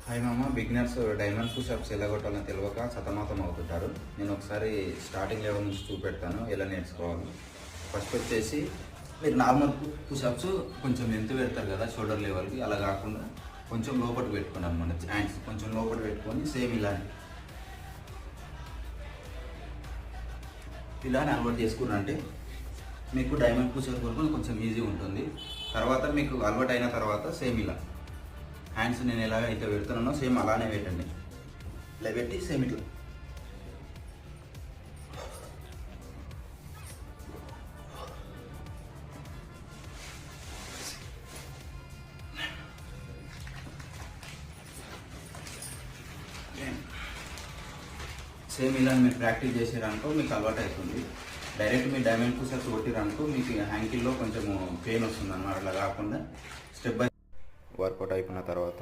Hi మామ, beginners diamond push-ups ఎలా కొట్టాలని తెలియక సతమతం అవుతుంటారు. నేను ఒకసారి స్టార్టింగ్ లెవెల్ నుంచి చూపెడతాను ఎలా నేర్చుకోవాలి. ఫస్ట్ వచ్చేసి మీరు నార్మల్ పుషప్స్ కొంచెం ఎంత పెడతారు కదా షోల్డర్ లెవెల్కి, అలా కాకుండా కొంచెం లోపలికి పెట్టుకోండి అనమాట. హ్యాండ్స్ కొంచెం లోపలికి పెట్టుకొని సేమ్ ఇలానే అలవాటు చేసుకున్నారంటే మీకు డైమండ్ పుషప్ కొనుక్కొని కొంచెం ఈజీ ఉంటుంది. తర్వాత మీకు అలవాటు అయిన తర్వాత సేమ్ ఇలా హ్యాండ్స్ నేను ఎలాగ అయితే పెడుతున్నానో సేమ్ అలానే పెట్టండి. ఇలా పెట్టి సేమ్ ఇట్లా సేమ్ ఇలా మీరు ప్రాక్టీస్ చేసారనుకో మీకు అలవాటు అవుతుంది. డైరెక్ట్ మీరు డైమండ్ పుషప్స్ కొట్టిరనుకో మీకు హ్యాంకిల్లో కొంచెం పెయిన్ వస్తుంది అన్నమాట. అలా కాకుండా స్టెప్ బై వర్కౌట్ అయిపోయిన తర్వాత